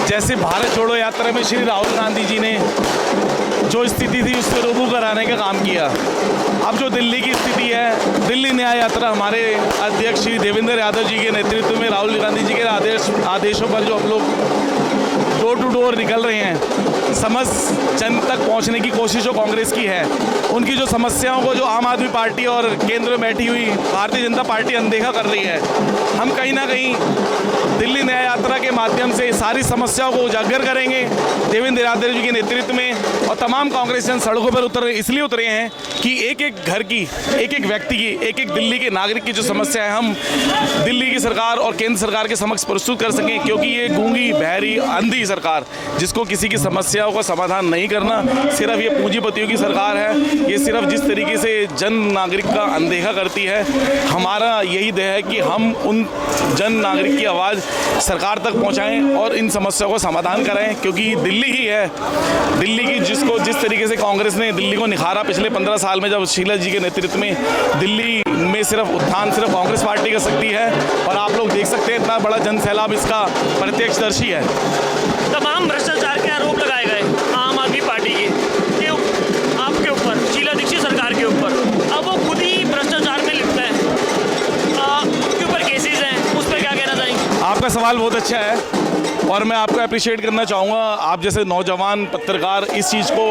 जैसे भारत जोड़ो यात्रा में श्री राहुल गांधी जी ने जो स्थिति थी उससे रूबरू कराने का काम किया। अब जो दिल्ली की स्थिति है, दिल्ली न्याय यात्रा हमारे अध्यक्ष श्री देवेंद्र यादव जी के नेतृत्व में राहुल गांधी जी के आदेशों पर जो हम लोग डोर टू डोर निकल रहे हैं, समस्त जन तक पहुंचने की कोशिश जो कांग्रेस की है, उनकी जो समस्याओं को जो आम आदमी पार्टी और केंद्र में बैठी हुई भारतीय जनता पार्टी अनदेखा कर रही है, हम कहीं ना कहीं दिल्ली न्याय यात्रा के माध्यम से सारी समस्याओं को उजागर करेंगे देवेंद्र यादव जी के नेतृत्व में। और तमाम कांग्रेसियन सड़कों पर इसलिए उतरे हैं कि एक एक घर की, एक एक व्यक्ति की, एक एक दिल्ली के नागरिक की जो समस्या है, हम दिल्ली की सरकार और केंद्र सरकार के समक्ष प्रस्तुत कर सकें। क्योंकि ये गूंगी, बहरी, अंधी सरकार, जिसको किसी की समस्याओं का समाधान नहीं करना, सिर्फ ये पूंजीपतियों की सरकार है। ये सिर्फ जिस तरीके से जन नागरिक का अनदेखा करती है, हमारा यही ध्येय है कि हम उन जन नागरिक की आवाज़ सरकार तक पहुंचाएं और इन समस्याओं को समाधान कराएं। क्योंकि दिल्ली ही है, दिल्ली की जिस तरीके से कांग्रेस ने दिल्ली को निखारा पिछले 15 साल में, जब शीला जी के नेतृत्व में दिल्ली में सिर्फ उत्थान सिर्फ कांग्रेस पार्टी कर सकती है। और आप लोग देख सकते हैं इतना बड़ा जन सैलाब इसका प्रत्यक्षदर्शी है। तमाम भ्रष्टाचार के आरोप लगाए गए आम आदमी पार्टी के आपके ऊपर, शीला दीक्षित सरकार के ऊपर। अब वो खुद ही भ्रष्टाचार में लिप्त है, उनके ऊपर केसेस हैं, उस पर क्या कहना चाहेंगे? आपका सवाल बहुत अच्छा है और मैं आपको अप्रिशिएट करना चाहूँगा। आप जैसे नौजवान पत्रकार इस चीज़ को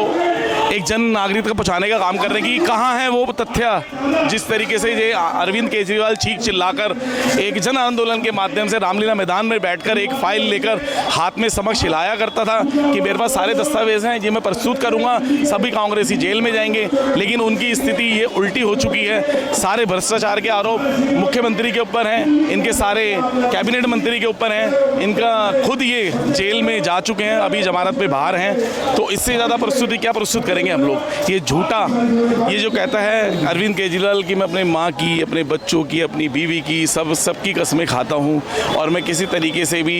एक जन नागरिक तक पहुँचाने का काम कर रहे हैं कि कहाँ है वो तथ्य जिस तरीके से ये अरविंद केजरीवाल चीख चिल्लाकर एक जन आंदोलन के माध्यम से रामलीला मैदान में बैठकर एक फाइल लेकर हाथ में समक्ष हिलाया करता था कि मेरे पास सारे दस्तावेज हैं, ये मैं प्रस्तुत करूँगा, सभी कांग्रेसी जेल में जाएंगे। लेकिन उनकी स्थिति ये उल्टी हो चुकी है। सारे भ्रष्टाचार के आरोप मुख्यमंत्री के ऊपर हैं, इनके सारे कैबिनेट मंत्री के ऊपर हैं, इनका खुद ये जेल में जा चुके हैं, अभी जमानत पे बाहर हैं। तो इससे ज़्यादा प्रस्तुति क्या प्रस्तुत करेंगे हम लोग? ये झूठा, ये जो कहता है अरविंद केजरीवाल कि मैं अपने माँ की, अपने बच्चों की, अपनी बीवी की, सबकी कस्में खाता हूँ और मैं किसी तरीके से भी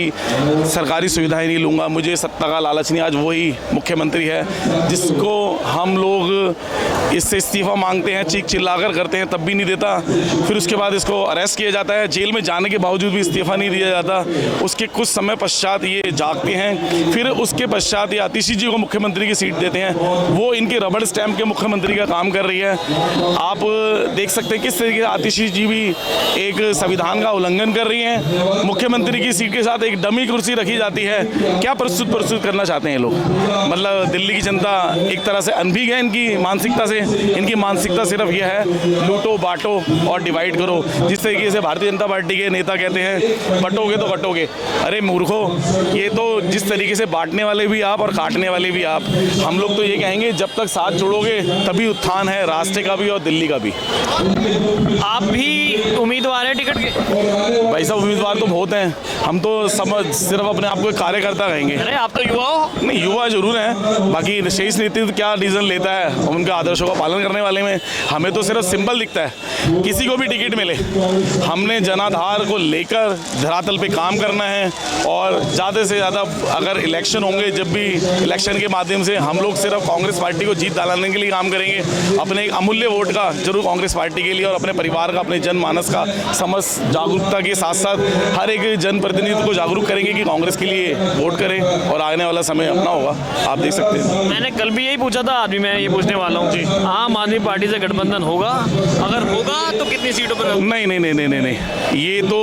सरकारी सुविधाएं नहीं लूँगा, मुझे सत्ता का लालच नहीं। आज वही मुख्यमंत्री है जिसको हम लोग इससे इस्तीफा मांगते हैं, चीख चिल्लाकर करते हैं, तब भी नहीं देता। फिर उसके बाद इसको अरेस्ट किया जाता है, जेल में जाने के बावजूद भी इस्तीफा नहीं दिया जाता। उसके कुछ समय पश्चात ये जागते हैं, फिर उसके पश्चात ये आतिशी जी को मुख्यमंत्री की सीट देते हैं। वो इनके रबड़ स्टैंप के मुख्यमंत्री का काम कर रही है। आप देख सकते हैं किस तरीके से आतिशी जी भी एक संविधान का उल्लंघन कर रही हैं। मुख्यमंत्री की सीट के साथ एक डमी कुर्सी रखी जाती है। क्या प्रस्तुत करना चाहते हैं ये लोग? मतलब दिल्ली की जनता एक तरह से अनभिज्ञ है इनकी मानसिकता से। इनकी मानसिकता सिर्फ यह है लूटो, बांटो और डिवाइड करो। जिस तरीके से भारतीय जनता पार्टी के नेता कहते हैं बटोगे तो कटोगे। अरे मूर्खो, ये तो जिस तरीके से बांटने वाले भी आप और काटने वाले भी आप। हम लोग तो ये कहेंगे जब तक साथ जोड़ोगे तभी उत्थान है राष्ट्र का भी और दिल्ली का भी। आप भी उम्मीदवार हैं टिकट के? भाई साहब उम्मीदवार तो बहुत हैं, हम तो सिर्फ अपने आप को एक कार्यकर्ता कहेंगे। अरे आप तो युवा हो। नहीं, युवा जरूर हैं, बाकी शीर्ष नेतृत्व क्या डिसीजन लेता है उनके आदर्शों का पालन करने वाले में हमें तो सिर्फ सिंबल दिखता है। किसी को भी टिकट मिले, हमने जनाधार को लेकर धरातल पे काम करना है और ज़्यादा से ज़्यादा अगर इलेक्शन होंगे, जब भी इलेक्शन के माध्यम से हम लोग सिर्फ कांग्रेस पार्टी को जीत दिलाने के लिए काम करेंगे। अपने एक अमूल्य वोट का जरूर कांग्रेस पार्टी के लिए और अपने परिवार का, अपने जनमानस का समस्त जागरूकता के साथ साथ हर एक जनप्रतिनिधि को जागरूक करेंगे कि कांग्रेस के लिए वोट करें और आने वाला समय अपना होगा। आप देख सकते हैं। मैंने कल भी यही पूछा था, आज भी मैं ये पूछने वाला हूँ, आम आदमी पार्टी से गठबंधन होगा? अगर होगा तो कितनी सीटों पर? नहीं, ये तो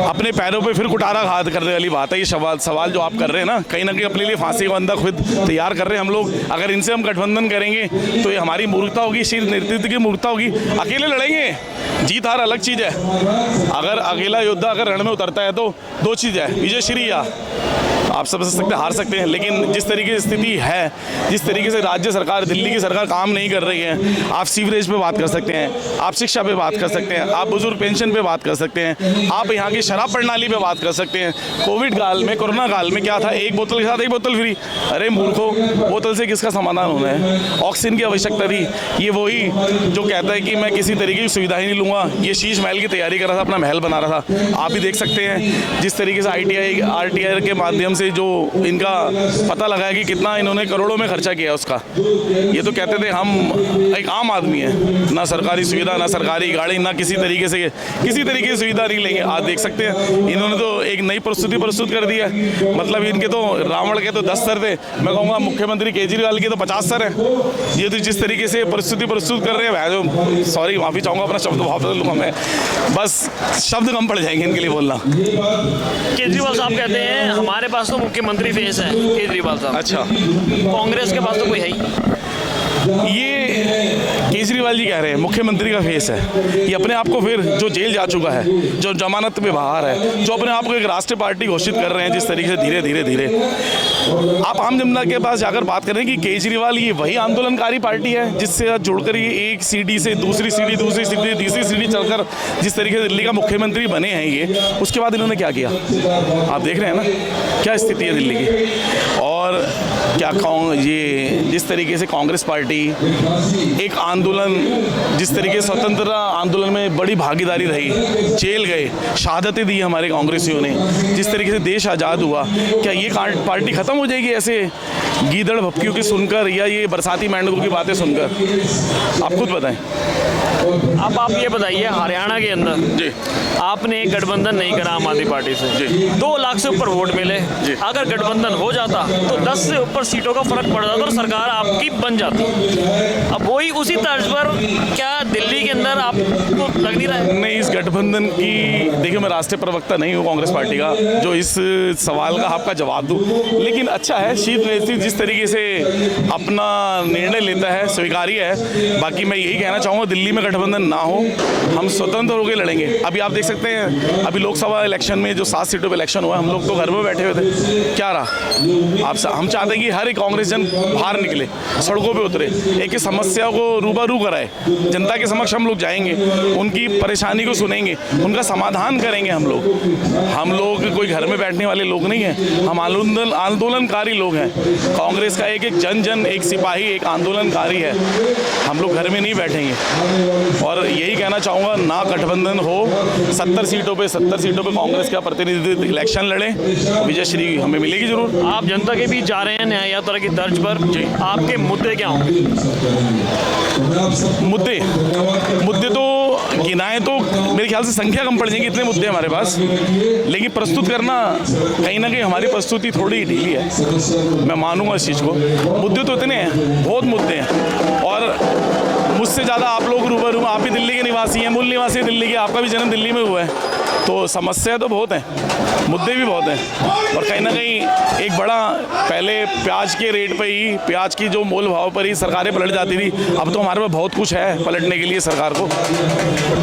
अपने पैरों पे फिर कुटारा घात करने वाली बात है। ये सवाल जो आप कर रहे हैं ना कहीं अपने लिए फांसी का बंदा खुद तैयार कर रहे हैं हम लोग। अगर इनसे हम गठबंधन करेंगे तो ये हमारी मूर्खता होगी, शीर्ष नेतृत्व की मूर्खता होगी। अकेले लड़ेंगे, जीत हार अलग चीज़ है। अगर अकेला योद्धा अगर रण में उतरता है तो दो चीज़ है, विजय श्री या आप समझ सकते हार सकते हैं। लेकिन जिस तरीके से स्थिति है, जिस तरीके से राज्य सरकार, दिल्ली की सरकार काम नहीं कर रही है, आप सीवरेज पे बात कर सकते हैं, आप शिक्षा पे बात कर सकते हैं, आप बुजुर्ग पेंशन पे बात कर सकते हैं, आप यहाँ की शराब प्रणाली पे बात कर सकते हैं। कोविड काल में, कोरोना काल में क्या था, एक बोतल के साथ एक बोतल फ्री। अरे मूर्खों, बोतल से किसका समाधान होना है? ऑक्सीजन की आवश्यकता थी। ये वही जो कहता है कि मैं किसी तरीके की सुविधा ही नहीं लूँगा, ये शीश महल की तैयारी कर रहा था, अपना महल बना रहा था। आप भी देख सकते हैं जिस तरीके से ITI RTI के माध्यम माध्यम से जो इनका पता लगा है कि कितना इन्होंने करोड़ों में खर्चा किया उसका। ये तो कहते थे हम एक आम आदमी है, ना सरकारी सुविधा, ना सरकारी गाड़ी, ना किसी तरीके की सुविधा नहीं लेंगे। आज देख सकते हैं इन्होंने तो एक नई प्रस्तुति प्रस्तुत कर दी है। मतलब इनके तो रावण के तो 10 सर थे, मैं कहूँगा मुख्यमंत्री केजरीवाल के तो 50 सर हैं। ये तो जिस तरीके से प्रस्तुति प्रस्तुत कर रहे हैं, जो सॉरी माफ़ी चाहूँगा, अपना शब्द बहुत बदल लूँगा मैं, बस शब्द कम पड़ जाएंगे इनके लिए बोलना। केजरीवाल साहब कहते हैं हमारे पास तो मुख्यमंत्री फेस है केजरीवाल साहब। अच्छा, कांग्रेस के पास तो कोई है ही। ये केजरीवाल जी कह रहे हैं मुख्यमंत्री का फेस है। ये अपने आप को फिर जो जेल जा चुका है, जो जमानत पे बाहर है, जो अपने आप को एक राष्ट्रीय पार्टी घोषित कर रहे हैं, जिस तरीके से धीरे धीरे आप आम जनता के पास जाकर बात करें कि केजरीवाल ये वही आंदोलनकारी पार्टी है जिससे जुड़कर ये एक सीढ़ी से दूसरी सीढ़ी, तीसरी सीढ़ी चलकर जिस तरीके से दिल्ली का मुख्यमंत्री बने हैं, ये उसके बाद इन्होंने क्या किया आप देख रहे हैं ना, क्या स्थिति है दिल्ली की। और क्या ये जिस तरीके से कांग्रेस पार्टी एक आंदोलन, जिस तरीके से स्वतंत्रता आंदोलन में बड़ी भागीदारी रही, जेल गए, शहादतें दी हमारे कांग्रेसियों ने, जिस तरीके से देश आज़ाद हुआ, क्या ये पार्टी ख़त्म हो जाएगी ऐसे गीदड़ भपकियों की सुनकर या ये बरसाती मेंढकों की बातें सुनकर? आप खुद बताएं। अब आप ये बताइए, हरियाणा के अंदर जी आपने एक गठबंधन नहीं करा आम आदमी पार्टी से, जी 2 लाख से ऊपर वोट मिले। जी। अगर गठबंधन हो जाता तो 10 से ऊपर सीटों का फर्क पड़ जाता और सरकार आपकी बन जाती। अब वही उसी तर्ज पर क्या दिल्ली के अंदर आपको लग नहीं रहा है? नहीं, इस गठबंधन की, देखिए मैं राष्ट्रीय प्रवक्ता नहीं हूँ कांग्रेस पार्टी का जो इस सवाल का आपका जवाब दूँ, लेकिन अच्छा है शीत नेत्री जिस तरीके से अपना निर्णय लेता है, स्वीकार्य है। बाकी मैं यही कहना चाहूँगा दिल्ली में गठबंधन ना हो, हम स्वतंत्र होकर लड़ेंगे। अभी आप देख सकते हैं अभी लोकसभा इलेक्शन में जो 7 सीटों पर इलेक्शन हुआ, हम लोग तो घर में बैठे हुए थे, क्या रहा? हम चाहते हैं कि हर एक कांग्रेस जन बाहर निकले, सड़कों पे उतरे, एक समस्या को रूबरू कराए, जनता के समक्ष हम लोग जाएंगे, उनकी परेशानी को सुनेंगे, उनका समाधान करेंगे। हम लोग कोई घर में बैठने वाले लोग नहीं हैं, हम आंदोलनकारी लोग हैं। कांग्रेस का एक जन एक सिपाही, एक आंदोलनकारी है। हम लोग घर में नहीं बैठेंगे और यही कहना चाहूँगा, ना गठबंधन हो, 70 सीटों पे कांग्रेस का प्रतिनिधित्व इलेक्शन लड़े, विजयश्री हमें मिलेगी जरूर। आप जनता के बीच जा रहे हैं न्याय यात्रा की तर्ज पर, आपके मुद्दे क्या होंगे? मुद्दे तो गिनाएं तो मेरे ख्याल से संख्या कम पड़ जाएगी, इतने मुद्दे हमारे पास, लेकिन प्रस्तुत करना कहीं ना कहीं हमारी प्रस्तुति थोड़ी ढीली है, मैं मानूंगा इस चीज़ को। मुद्दे तो इतने हैं, बहुत मुद्दे हैं, और मुझसे ज़्यादा आप लोग रूबरू, आप भी दिल्ली के निवासी हैं, मूल निवासी दिल्ली के, आपका भी जन्म दिल्ली में हुआ है, तो समस्या तो बहुत हैं, मुद्दे भी बहुत हैं। और कहीं ना कहीं एक बड़ा, पहले प्याज के रेट पे ही, प्याज की जो मोल भाव पर ही सरकारें पलट जाती थी, अब तो हमारे पास बहुत कुछ है पलटने के लिए सरकार को।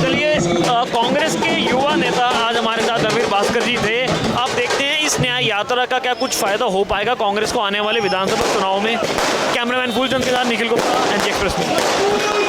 चलिए, कांग्रेस के युवा नेता आज हमारे साथ रणवीर भास्कर जी थे। आप देखते हैं इस न्याय यात्रा का क्या कुछ फायदा हो पाएगा कांग्रेस को आने वाले विधानसभा चुनाव में? कैमरामैन फूलचंद के साथ निखिल गुप्ता, एनजी एक्सप्रेस में।